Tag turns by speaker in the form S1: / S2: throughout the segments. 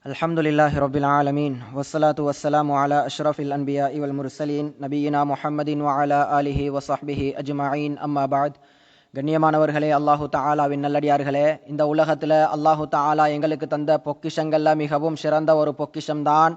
S1: அல்ஹம்துலில்லாஹி ரப்பில் ஆலமீன் வஸ்ஸலாத்து வஸ்ஸலாமு அலா அஷ்ரஃபில் அன்பியாஇ வல் முர்சலீன் நபியினா முஹம்மதின் வ அலா ஆலிஹி வ ஸஹ்பிஹி அஜ்மஈன் அம்மா பஅத். கண்ணியமானவர்களே, அல்லாஹு தஆலாவின் நல்லடியார்களே, இந்த உலகத்தில் அல்லாஹு தஆலா எங்களுக்கு தந்த பொக்கிஷங்கள்ல மிகவும் சிறந்த ஒரு பொக்கிஷம்தான்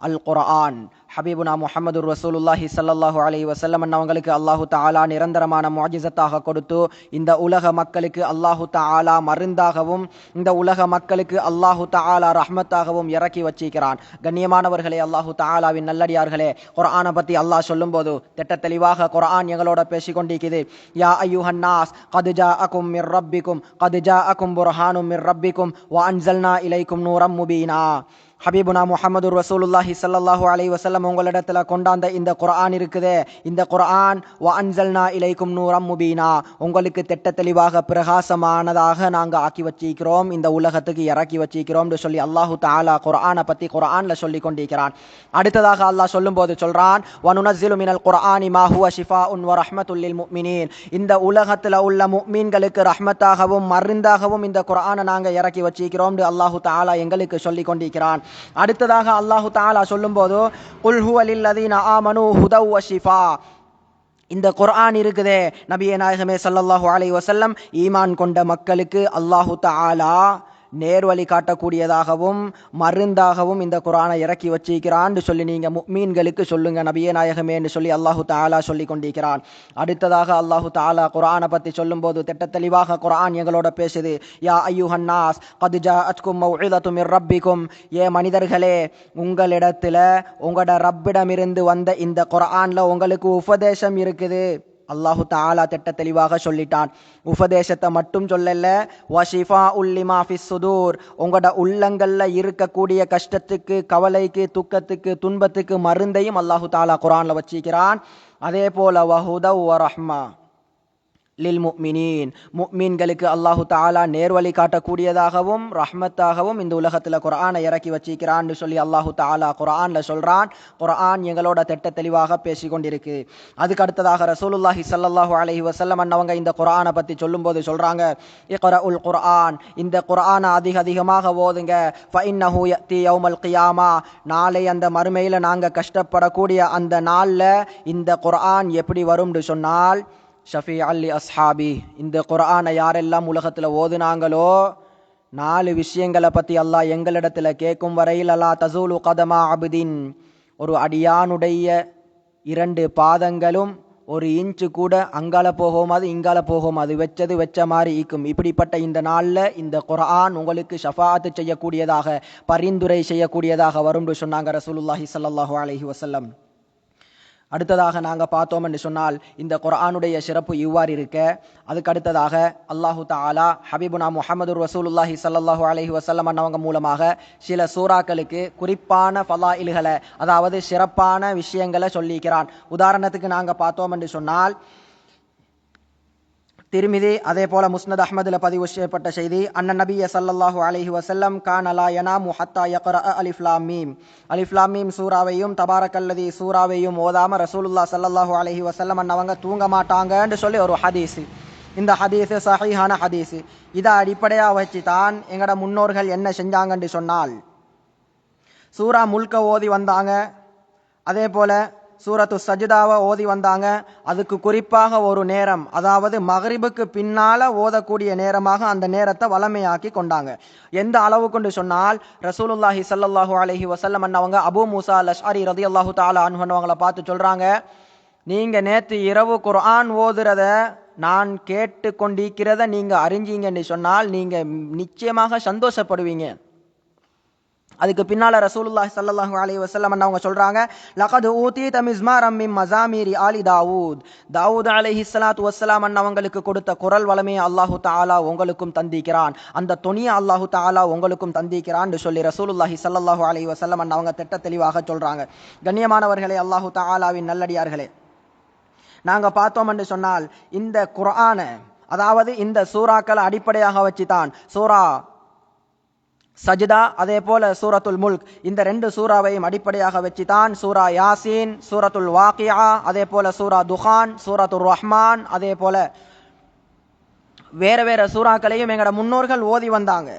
S1: அல் குர்ஆன். ஹபீபுனா முஹம்மதுர் ரசூலுல்லாஹி ஸல்லல்லாஹு அலைஹி வஸல்லம் அவங்களுக்கு அல்லாஹு தஆலா நிரந்தரமான முஅஜிஸத்தாக கொடுத்து இந்த உலக மக்களுக்கு அல்லாஹு தஆலா மருந்தாகவும் இந்த உலக மக்களுக்கு அல்லாஹு தஆலா ரஹ்மத்தாகவும் இறக்கி வச்சிருக்கிறான். கண்ணியமானவர்களே, அல்லாஹு தஆலாவின் நல்லடியார்களே, குர்ஆனை பற்றி அல்லாஹ் சொல்லும்போது திட்ட தெளிவாக குர்ஆன் எங்களோட பேசிக்கொண்டிருக்குது. யா அய்யுஹன் நாஸ் கத் ஜாஅக்கும் மிர் ரப்பிக்கும் கத் ஜாஅக்கும் புர்ஹானும் மிர் ரப்பிக்கும் வ அன்ஸல்னா இலைக்கும் நூரம் முபீனா. ஹபீபுனா முஹம்மது ரசூலுல்லாஹி ஸல்லல்லாஹு அலைஹி வஸல்லம் உங்களிடத்துல கொண்டாந்த இந்த குர்ஆன் இருக்குதே, இந்த குர்ஆன் வ அன்ஸல்னா இலைக்கும் நூரம் முபீனா, உங்களுக்கு திட்ட தெளிவாக பிரகாசமானதாக நாங்கள் ஆக்கி வச்சிருக்கிறோம், இந்த உலகத்துக்கு இறக்கி வச்சிருக்கிறோம் சொல்லி அல்லாஹு தஆலா குர்ஆனை பற்றி குர்ஆன்ல சொல்லி கொண்டிருக்கிறான். அடுத்ததாக அல்லாஹ் சொல்லும்போது சொல்றான், வ நுனஸ்ஸிலு மினல் குர்ஆனி மா ஹுவ ஷிஃபாஉன் வ ரஹ்மத்துல் லில் முஃமினீன். இந்த உலகத்தில் உள்ள முஃமின்களுக்கு ரஹ்மத்தாகவும் மருந்தாகவும் இந்த குர்ஆனை நாங்கள் இறக்கி வச்சிருக்கிறோம் அல்லாஹு தஆலா எங்களுக்கு சொல்லி கொண்டிருக்கிறான். அடுத்ததாக அல்லாஹு தஆலா சொல்லும்போது குல் ஹுவ லில்லதீன ஆமனூ ஹுதவ் வ ஷிஃபா. இந்த குர்ஆன் இருக்குதே, நபியே நாயகமே ஸல்லல்லாஹு அலைஹி வஸல்லம் ஈமான் கொண்ட மக்களுக்கு அல்லாஹு தஆலா நேர்வழி காட்டக்கூடியதாகவும் மருந்தாகவும் இந்த குர்ஆனை இறக்கி வச்சிருக்கிறான் சொல்லி நீங்க முஃமின்களுக்கு சொல்லுங்க நபியே நாயகமே என்று சொல்லி அல்லாஹு தஆலா சொல்லி கொண்டிருக்கிறான். அடுத்ததாக அல்லாஹு தஆலா குர்ஆனை பற்றி சொல்லும்போது திட்ட தெளிவாக குர்ஆன் எங்களோட பேசுது. யா அய்யுஹன் நாஸ் கத் ஜாஅத்கும் மவ்இதத்து மிர் ரப்பிக்கும். ஏ மனிதர்களே, உங்களிடத்துல உங்களோட ரப்பிடமிருந்து வந்த இந்த குர்ஆன்ல உங்களுக்கு உபதேசம் இருக்குது. அல்லாஹு தஆலா திட்ட தெளிவாக சொல்லிட்டான். உபதேசத்தை மட்டும் சொல்லல, வஷிஃபாஉல் லிமா ஃபிஸ் சுதூர், உங்களோட உள்ளங்கள்ல இருக்கக்கூடிய கஷ்டத்துக்கு, கவலைக்கு, துக்கத்துக்கு, துன்பத்துக்கு மருந்தையும் அல்லாஹு தஆலா குர்ஆன்ல வச்சிருக்கிறான். அதே போல வஹுதவ் வ ரஹ்மா லில் முஃமினீன், முஃமின்களுக்கு அல்லாஹு தஆலா நேர்வழி காட்டக்கூடியதாகவும் ரஹ்மத்தாகவும் இந்த உலகத்தில் குர்ஆனை இறக்கி வச்சிருக்கிறான்னு சொல்லி அல்லாஹு தஆலா குர்ஆன்ல சொல்றான். குர்ஆன் எங்களோட திட்ட தெளிவாக பேசி கொண்டிருக்கு. அதுக்கு அடுத்ததாக ரசூலுல்லாஹி ஸல்லல்லாஹு அலைஹி வஸல்லம் அவங்க இந்த குர்ஆனை பற்றி சொல்லும்போது சொல்றாங்க, இக்ரஉல் குர்ஆன், இந்த குர்ஆனை அதிகமாக ஓதுங்க. ஃபஇன்னஹு யஅதி யௌமல் கியாமா, நாளை அந்த மறுமையில் நாங்கள் கஷ்டப்படக்கூடிய அந்த நாளில் இந்த குர்ஆன் எப்படி வரும்னு சொன்னால், ஷஃபீஅல் லி அஸ்ஹாபி, இந்த குர்ஆனை யாரெல்லாம் உலகத்தில் ஓதுனாங்களோ 4 விஷயங்களை பற்றி அல்லாஹ் எங்களிடத்தில் கேட்கும் வரையில் அல்லா தஸூலு கதமா அப்தின், ஒரு அடியானுடைய 2 பாதங்களும் 1 இன்ச்சு கூட அங்கால போகும் அது இங்கால போகும் அது வச்ச மாதிரி ஈக்கும். இப்படிப்பட்ட இந்த நாளில் இந்த குர்ஆன் உங்களுக்கு ஷஃபாஅத்து செய்யக்கூடியதாக, பரிந்துரை செய்யக்கூடியதாக வரும் சொன்னாங்க ரசூலுல்லாஹி ஸல்லல்லாஹு அலைஹி வஸல்லம். அடுத்ததாக நாங்கள் பார்த்தோம் என்று சொன்னால் இந்த குர்ஆனுடைய சிறப்பு இவ்வாறு இருக்க, அதுக்கு அடுத்ததாக அல்லாஹு தஆலா ஹபீபுனா முஹம்மதுர் ரசூலுல்லாஹி ஸல்லல்லாஹு அலைஹி வஸல்லம் அவங்க மூலமாக சில சூறாக்களுக்கு குறிப்பான ஃபலாயில்களை, அதாவது சிறப்பான விஷயங்களை சொல்லிக்கிறான். உதாரணத்துக்கு நாங்கள் பார்த்தோம் என்று சொன்னால் திர்மிதி, அதே போல முஸ்னத் அஹ்மதுல பதிவு செய்யப்பட்ட செய்தி, அன்னன் நபிய ஸல்லல்லாஹு அலைஹி வஸல்லம் கான லா யனாமு ஹத்தா யக்ரஅ அலிஃப் லாம் மீம். அலிஃப் லாம் மீம் சூராவையும் தபாரக்கல்லதி சூராவையும் ஓதாம ரசூலுல்லாஹ் ஸல்லல்லாஹு அலைஹி வஸல்லம் அவங்க தூங்க மாட்டாங்கன்னு சொல்லி ஒரு ஹதீஸ். இந்த ஹதீஸ் சஹீஹான ஹதீஸ். இதை அடிப்படையாக வச்சு தான் எங்கட முன்னோர்கள் என்ன செஞ்சாங்கன்னு சொன்னால், சூரா முல்க ஓதி வந்தாங்க, அதே போல சூரத்து சஜ்தாவை ஓதி வந்தாங்க. அதுக்கு குறிப்பாக ஒரு நேரம், அதாவது மக்ரிபுக்கு பின்னால ஓதக்கூடிய நேரமாக அந்த நேரத்தை வளமையாக்கி கொண்டாங்க. எந்த அளவு கொண்டு சொன்னால், ரசூலுல்லாஹி ஸல்லல்லாஹு அலைஹி வஸல்லம் அவங்க அபூ மூஸா அல் அஷ்அரி ரலியல்லாஹு தஆலா அன்ஹு அவங்களை பார்த்து சொல்றாங்க, நீங்க நேற்று இரவு குர்ஆன் ஓதுறத நான் கேட்டு கொண்டிருக்கிறத நீங்க அறிஞ்சீங்கன்னு சொன்னால் நீங்க நிச்சயமாக சந்தோஷப்படுவீங்க. அதுக்கு பின்னால ரசூலுல்லாஹி ஸல்லல்லாஹு அலைஹி வஸல்லம் அவங்க சொல்றாங்க, லகத் ஊதீத மிஸ்மாரம் மின் மஸாமீரி ஆலி தாவூத், தாவூத் அலைஹிஸ்ஸலாத்து வஸ்ஸலாம் அவங்களுக்கு கொடுத்த குரல் வளமையை அல்லாஹு தஆலா உங்களுக்கும் தந்திக்கிறான், அந்த தொனியை அல்லாஹு தஆலா உங்களுக்கும் தந்திக்கிறான்னு சொல்லி ரசூலுல்லாஹி ஸல்லல்லாஹு அலைஹி வஸல்லம் அவங்க திட்ட தெளிவாக சொல்றாங்க. கண்ணியமானவர்களே, அல்லாஹு தஆலாவின் நல்லடியார்களே, நாங்க பார்த்தோம் என்று சொன்னால் இந்த குர்ஆனை, அதாவது இந்த சூறாக்களை அடிப்படையாக வச்சுதான் சூரா சஜ்தா, அதே போல சூரத்துல் முல்க், இந்த 2 சூறாவையும் அடிப்படையாக வச்சுதான் சூரா யாசீன், சூரத்துல் வாக்கியா, அதே போல சூரா துஹான், சூரத்துர் ரஹ்மான், அதே போல வேற சூறாக்களையும் எங்கட முன்னோர்கள் ஓதி வந்தாங்க.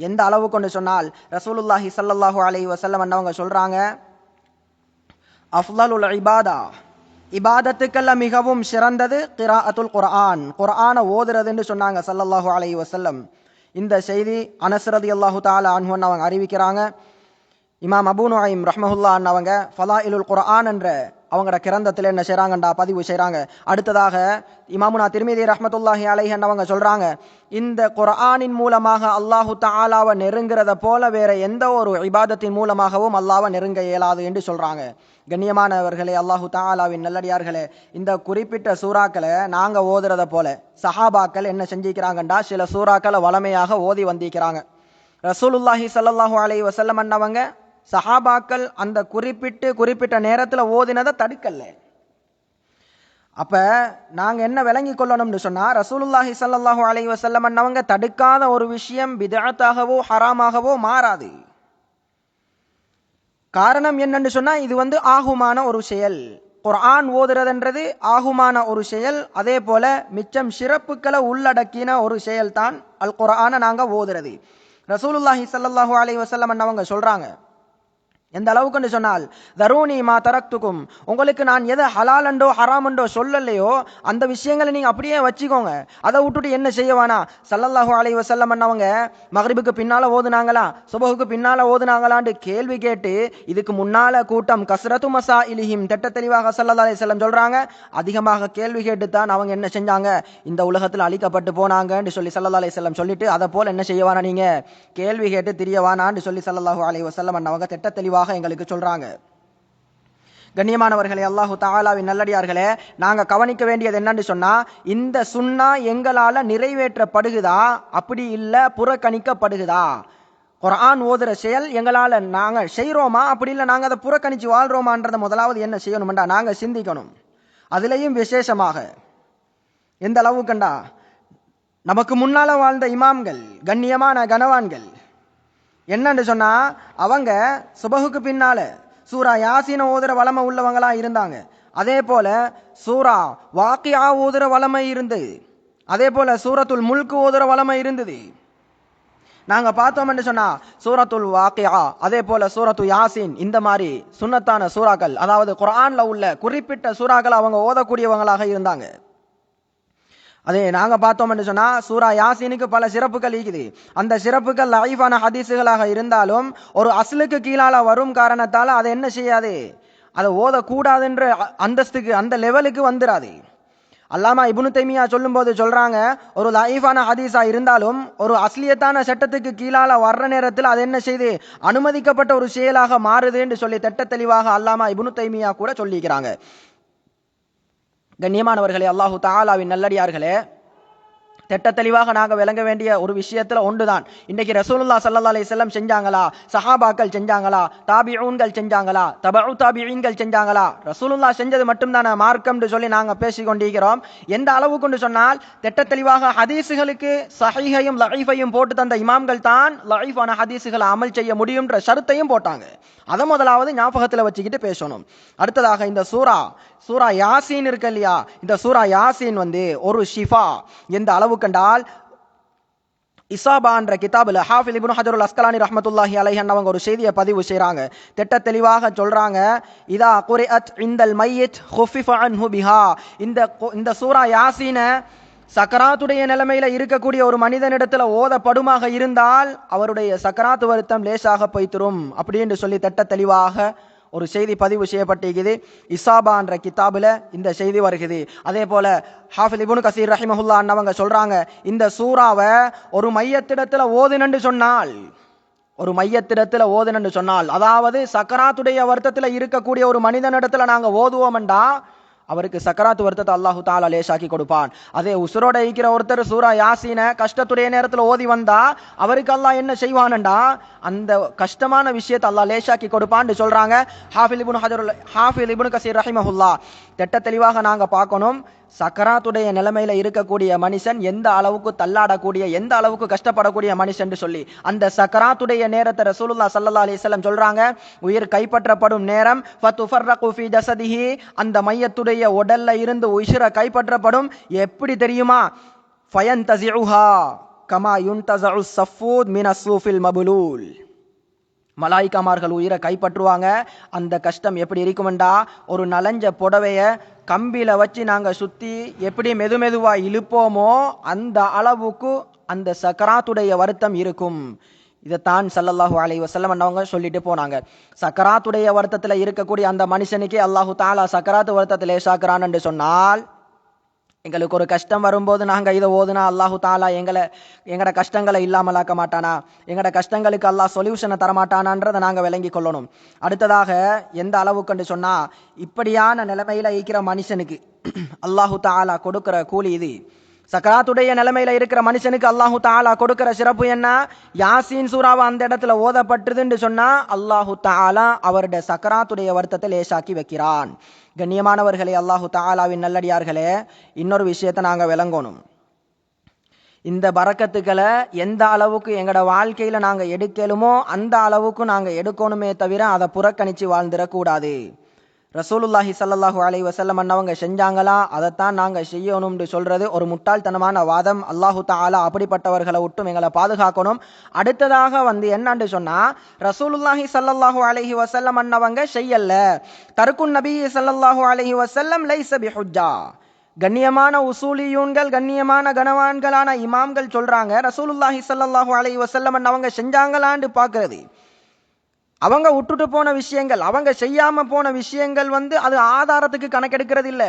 S1: எந்த அளவு கொண்டு சொன்னால் ரசூலுல்லாஹி ஸல்லல்லாஹு அலைஹி வஸல்லம் அவங்க சொல்றாங்க, அஃலலுல் இபாதா, இபாதத்துக்கல்ல மிகவும் சிறந்தது கிராஅத்துல் குர்ஆன், குர்ஆனை ஓதுறதுன்னு சொன்னாங்க ஸல்லல்லாஹு அலைஹி வஸல்லம். இந்த செய்தி அனஸ் ரலியல்லாஹு தஆலா அன்ஹு அவங்க அறிவிக்கிறாங்க. இமாம் அபூ நுஐம் ரஹ்மஹுல்லாஹ் அவங்க ஃபலாயிலுல் குர்ஆன் என்ற அவங்களோட கிரந்தத்தில் என்ன செய்றாங்கண்டா பதிவு செய்றாங்க. அடுத்ததாக இமாமுனா திர்மிதி ரஹ்மத்துல்லாஹி அலைஹி அவங்க சொல்றாங்க, இந்த குர்ஆனின் மூலமாக அல்லாஹு தஆலாவை நெருங்குறத போல வேற எந்த ஒரு இபாதத்தின் மூலமாகவும் அல்லாஹ்வை நெருங்க இயலாது என்று சொல்றாங்க. கண்ணியமானவர்களே, அல்லாஹு தஆலாவின் நல்லடியார்களே, இந்த குறிப்பிட்ட சூறாக்களை நாங்க ஓதுறத போல சஹாபாக்கள் என்ன செஞ்சிக்கிறாங்கண்டா சில சூறாக்களை வளமையாக ஓதி வந்திருக்கிறாங்க. ரசூலுல்லாஹி ஸல்லல்லாஹு அலைஹி வஸல்லம் அன்னவங்க சஹாபாக்கள் அந்த குறிப்பிட்ட நேரத்துல ஓதினதை தடுக்கல. அப்ப நாங்க என்ன விளங்கி கொள்ளணும்னு சொன்னா, ரசூலுல்லாஹி ஸல்லல்லாஹு அலைஹி வஸல்லம் அன்னவங்க தடுக்காத ஒரு விஷயம் பித்அத்தாகவோ ஹராமாகவோ மாறாது. காரணம் என்னன்னு சொன்னா, இது ஆகுமான ஒரு செயல். குர்ஆன் ஓதுறதுன்றது ஆகுமான ஒரு செயல். அதே போல மிச்சம் சிறப்புகளை உள்ளடக்கின ஒரு செயல் தான் அல் குர்ஆனை நாங்க ஓதுறது. ரசூலுல்லாஹி ஸல்லல்லாஹு அலைஹி வஸல்லம் அவங்க சொல்றாங்க, எந்த அளவுக்கு சொன்னால், தரூனி மா தரக்துக்கும், உங்களுக்கு நான் எதை ஹலால் அண்டோ ஹராம் அண்டோ சொல்லலையோ அந்த விஷயங்களை நீங்க அப்படியே வச்சுக்கோங்க, அதை விட்டுட்டு என்ன செய்யவானா. ஸல்லல்லாஹு அலைஹி வஸல்லம் அவங்க மக்ரிபுக்கு பின்னால ஓதுனாங்களா சுபஹுக்கு பின்னால ஓதுனாங்களான்னு கேள்வி கேட்டு இதுக்கு முன்னால கூட்டம் கஸ்ரத்து மசாயிலிஹிம் திட்ட தெளிவாக ஸல்லல்லாஹு அலைஹி வஸல்லம் சொல்றாங்க, அதிகமாக கேள்வி கேட்டு தான் அவங்க என்ன செஞ்சாங்க, இந்த உலகத்தில் அழிக்கப்பட்டு போனாங்கன்னு சொல்லி ஸல்லல்லாஹு அலைஹி வஸல்லம் சொல்லிட்டு அதை போல என்ன செய்யவானா நீங்க கேள்வி கேட்டு திரியவானான்னு சொல்லி ஸல்லல்லாஹு அலைஹி வஸல்லம் அவங்க திட்ட தெளிவாக எங்களுக்கு சொல்றாங்க. கண்ணியமானவர்களே, அல்லாஹு தஆலாவின் நல்லடியார்களே, நாங்க கவனிக்க வேண்டியது என்னன்னு சொன்னா, இந்த சுன்னா எங்களால நிறைவேற்றப்படுகுதா அப்படி இல்ல புறக்கணிக்கப்படுகுதா. குர்ஆன் ஓதுற செயல் எங்களால நாங்க செய்யறோமா அப்படி இல்ல நாங்க அதை புறக்கணிச்சு வாழ்றோமான்றத முதலாவது என்ன செய்யணும்டா நாங்க சிந்திக்கணும். அதுலயும் விசேஷமாக எந்த அளவுக்குண்டா, நமக்கு முன்னால வாழ்ந்த இமாம்கள், கண்ணியமான கனவான்கள் என்னன்னு சொன்னா, அவங்க சுபஹுக்கு பின்னால சூரா யாசீன ஓதுற வளமை உள்ளவங்களா இருந்தாங்க. அதே போல சூரா வாக்கியா ஓதுற வளமை இருந்தது. அதே போல சூரத்துல் முல்க் ஓதுற வளமை இருந்தது. நாங்க பார்த்தோம்னு சொன்னா சூரத்துல் வாக்கியா, அதே போல சூரத்து யாசீன், இந்த மாதிரி சுன்னத்தான சூறாக்கள், அதாவது குர்ஆன்ல உள்ள குறிப்பிட்ட சூறாக்கள் அவங்க ஓதக்கூடியவங்களாக இருந்தாங்க. அதே நாங்க பார்த்தோம்னு சொன்னா சூரா யாசீனுக்கு பல சிறப்புகள் இருக்குது. அந்த சிறப்புகள் லைஃபான ஹதீஸுகளாக இருந்தாலும் ஒரு அஸ்லுக்கு கீழால வரும் காரணத்தால அதை என்ன செய்யாது, அதை ஓதக்கூடாதுன்ற அந்தஸ்துக்கு அந்த லெவலுக்கு வந்துடாது. அல்லாமா இப்னு தைமியா சொல்லும் போது சொல்றாங்க, ஒரு லைஃபான ஹதீஸா இருந்தாலும் ஒரு அஸ்லியத்தான சட்டத்துக்கு கீழால வர்ற நேரத்தில் அது என்ன செய்து அனுமதிக்கப்பட்ட ஒரு செயலாக மாறுது என்று சொல்லி திட்ட தெளிவாக அல்லாமா இப்னு தைமியா கூட சொல்லிக்கிறாங்க. கண்ணியமானவர்களே, அல்லாஹு தஆலாவின் நல்லடியார்களே, திட்ட தெளிவாக நாங்க விளங்க வேண்டிய ஒரு விஷயத்துல ஒன்றுதான், இன்னைக்கு ரசூலுல்லாஹ் ஸல்லல்லாஹு அலைஹி வஸல்லம் செஞ்சாங்களா, சஹாபாக்கள் செஞ்சாங்களா, தாபிஊன்கள் செஞ்சாங்களா, தபஉ தாபிஈன்கள் செஞ்சாங்களா, ரசூலுல்லாஹ் செஞ்சது மட்டும்தான மார்க்கம்னு சொல்லி நாங்க பேசிக் கொண்டிருக்கிறோம். எந்த அளவு கொண்டு சொன்னால், திட்ட தெளிவாக ஹதீஸுகளுக்கு சஹீஹையும் லஈஃபையும் போட்டு தந்த இமாம்கள் தான் லஈஃபான ஹதீஸுகளை அமல் செய்ய முடியும்ன்ற ஷரத்தையும் போட்டாங்க. அதை முதலாவது ஞாபகத்தில் வச்சுக்கிட்டு பேசணும். அடுத்ததாக இந்த சூரா யாசீன் இருக்கு இல்லையா, இந்த சூரா யாசீன் ஒரு ஷிஃபா. எந்த அளவு கண்டால், இசாபா என்ற கிதாபுல ஹாஃபிஸ் இப்னு ஹஜருல் அஸ்கலானி ரஹ்மத்துல்லாஹி அலைஹி அவங்க ஒரு செய்தியை பதிவு செய்றாங்க. திட்ட தெளிவாக சொல்றாங்க, இதா குரிஅத் இந்தல் மையித் குஃபிஃப அன்ஹு பிஹா. இந்த சூரா யாசீன சக்கராத்துடைய நிலைமையில இருக்கக்கூடிய ஒரு மனிதனிடத்துல ஓதப்படுமாக இருந்தால் அவருடைய சக்கராத்து வருத்தம் லேசாக போய்த்திரும் அப்படின்னு சொல்லி திட்ட தெளிவாக ஒரு செய்தி பதிவு செய்யப்பட்டிருக்குது. இசாபா என்ற கிதாபுல இந்த செய்தி வருகிறது. அதே போல ஹாஃபிஸ் இப்னு கஸீர் ரஹிமஹுல்லா அவங்க சொல்றாங்க, இந்த சூறாவை ஒரு மையத்திடத்துல ஓதுனன்னு சொன்னால், அதாவது சக்கராத்துடைய வருத்தத்துல இருக்கக்கூடிய ஒரு மனிதனிடத்துல நாங்க ஓதுவோம்டா அவருக்கு சக்கராத்து வருத்தத்தை அல்லாஹு தஆலா லேசாக்கி கொடுப்பான். அதே உசுரோட இருக்கிற ஒருத்தர் சூரா யாசீன கஷ்டத்துடைய நேரத்தில் ஓதி வந்தா அவருக்கு அல்லாஹ் என்ன செய்வான்டா, அந்த கஷ்டமான விஷயத்தை அல்லாஹ் லேசாக்கி கொடுப்பான்னு சொல்றாங்க ஹாஃபிஸ் இப்னு கஸீர் ரஹிமஹுல்லா. திட்ட தெளிவாக நாங்க பார்க்கணும், சக்கராத்துடைய நிலைமையில இருக்கக்கூடிய மனுஷன் எந்த அளவுக்கு தள்ளாடக்கூடிய, எந்த அளவுக்கு கஷ்டப்படக்கூடிய மனுஷன் சொல்லி, அந்த சக்கராத்துடைய நேரத்தை ரசூலுல்லாஹ் ஸல்லல்லாஹு அலைஹி வஸல்லம் சொல்றாங்க, உயிர் கைப்பற்றப்படும் நேரம் ஃபதுஃபர்ரகு ஃபீ ஜஸதிஹி, அந்த மையத்துடைய உடல்ல இருந்து உயிரை கைப்பற்றப்படும். எப்படி தெரியுமா, ஃபயன்தஸிஉஹா, கமா யுன்தஸஉ ஸஃபூத் மின ஸூஃபில் மபுலூல். மலாய்க்காமார்கள் உயிரை கைப்பற்றுவாங்க. அந்த கஷ்டம் எப்படி இருக்குமெண்டா, ஒரு நலஞ்ச புடவைய கம்பியில வச்சு நாங்க சுத்தி எப்படி மெதுவா இழுப்போமோ அந்த அளவுக்கு அந்த சக்கராத்துடைய வருத்தம் இருக்கும். இதைத்தான் ஸல்லல்லாஹு அலைஹி வஸல்லம் அவங்க சொல்லிட்டு போனாங்க. சக்கராத்துடைய வருத்தத்துல இருக்கக்கூடிய அந்த மனுஷனுக்கு அல்லாஹு தஆலா சக்கராத்து வருத்தத்தை லேசாக்குறான் என்று சொன்னால், எங்களுக்கு ஒரு கஷ்டம் வரும்போது நாங்க இதை ஓதுனா அல்லாஹு தாலா எங்கட கஷ்டங்களை இல்லாமலாக்க மாட்டானா, எங்கட கஷ்டங்களுக்கு அல்லாஹ் சொல்யூஷனை தரமாட்டானான்றதை நாங்க விளங்கி கொள்ளணும். அடுத்ததாக எந்த அளவுக்கு சொன்னா, இப்படியான நிலைமையில இருக்கிற மனுஷனுக்கு அல்லாஹு தாலா கொடுக்கிற கூலி இது. சக்கராத்துடைய நிலைமையில இருக்கிற மனுஷனுக்கு அல்லாஹு தாலா கொடுக்கிற சிறப்பு என்ன? யாசீன் சூறாவை அந்த இடத்துல ஓதப்பட்டதுன்னு சொன்னா அல்லாஹு தாலா அவருடைய சக்கராத்துடைய வருத்தத்தை லேசாக்கி வைக்கிறான். கண்ணியமானவர்களே, அல்லாஹு தாலாவின் நல்லடியார்களே, இன்னொரு விஷயத்தை நாங்க விளங்கணும். இந்த பரக்கத்துக்களை எந்த அளவுக்கு எங்கட வாழ்க்கையில நாங்க எடுக்கலுமோ அந்த அளவுக்கு நாங்க எடுக்கணுமே தவிர அதை புறக்கணிச்சு வாழ்ந்துடக்கூடாது. ரசூலுல்லாஹி ஸல்லல்லாஹு அலைஹி வஸல்லம் அவங்க செஞ்சாங்களா அதைத்தான் நாங்க செய்யணும்னு சொல்றது ஒரு முட்டாள்தனமான வாதம். அல்லாஹு தஆலா அப்படிப்பட்டவர்களை விட்டும் எங்களை பாதுகாக்கணும். அடுத்ததாக என்னன்னு சொன்னா, ரசூலுல்லாஹி ஸல்லல்லாஹு அலைஹி வஸல்லம் அவங்க செய்யல. தர்க்குன் நபி ஸல்லல்லாஹு அலைஹி வஸல்லம் லைஸ பிஹுஜ்ஜா. கண்ணியமான உசூலியூன்கள், கண்ணியமான கனவான்களான இமாம்கள் சொல்றாங்க, ரசூலுல்லாஹி ஸல்லல்லாஹு அலைஹி வஸல்லம் அவங்க செஞ்சாங்களான்னு பார்க்கிறது, அவங்க விட்டுட்டு போன விஷயங்கள், அவங்க செய்யாம போன விஷயங்கள் அது ஆதாரத்துக்கு கணக்கெடுக்கிறது இல்ல.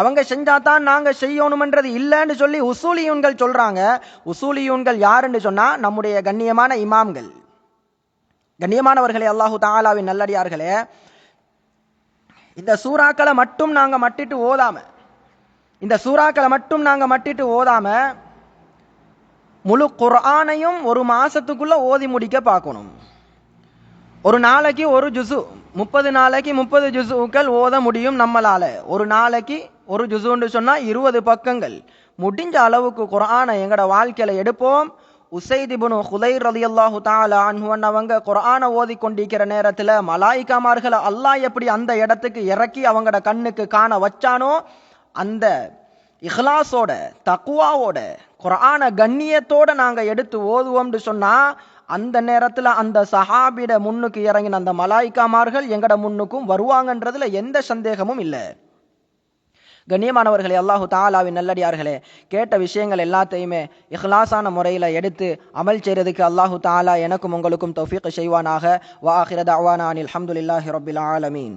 S1: அவங்க செஞ்சாதான் நாங்க செய்யணும்ன்றது இல்லைன்னு சொல்லி உசூலியூன்கள் சொல்றாங்க. உசூலியூன்கள் யாருன்னு சொன்னா நம்முடைய கண்ணியமான இமாம்கள். கண்ணியமானவர்களே, அல்லாஹு தஆலாவின் நல்லடியார்களே, இந்த சூறாக்களை மட்டும் நாங்க மட்டிட்டு ஓதாம முழு குர்ஆனையும் ஒரு மாசத்துக்குள்ள ஓதி முடிக்க பார்க்கணும். ஒரு நாளைக்கு ஒரு ஜுசு, 30 நாளைக்கு 30 ஜுசுக்கள் ஓத முடியும் நம்மளால. ஒரு நாளைக்கு ஒரு ஜுசுன்னு சொன்னா 20 பக்கங்கள். முடிஞ்ச அளவுக்கு குர்ஆனை எங்கட வாழ்க்கையில எடுப்போம். உஸைத் இப்னு ஹுதைர் ரலியல்லாஹு தஆலா அன்ஹு அவங்க குர்ஆனை ஓதி கொண்டிருக்கிற நேரத்துல மலாயிகாமார்களை அல்லாஹ் எப்படி அந்த இடத்துக்கு இறக்கி அவங்கட கண்ணுக்கு காண வச்சானோ, அந்த இஹ்லாஸோட தக்வாவோட குர்ஆனை கண்ணியத்தோட நாங்க எடுத்து ஓதுவோம்னு சொன்னா, அந்த நேரத்துல அந்த சஹாபிட முன்னுக்கு இறங்கின அந்த மலாயிகாமார்கள் எங்கட முன்னுக்கும் வருவாங்கன்றதுல எந்த சந்தேகமும் இல்லை. கண்ணியமானவர்களே, அல்லாஹு தஆலாவின் நல்லடியார்களே, கேட்ட விஷயங்கள் எல்லாத்தையுமே இஹ்லாஸான முறையில் எடுத்து அமல் செய்யறதுக்கு அல்லாஹு தஆலா எனக்கும் உங்களுக்கும் தௌஃபீக் செய்வானாக. வ ஆகிர தஅவானா அனில் ஹம்துலில்லாஹி ரப்பில் ஆலமீன்.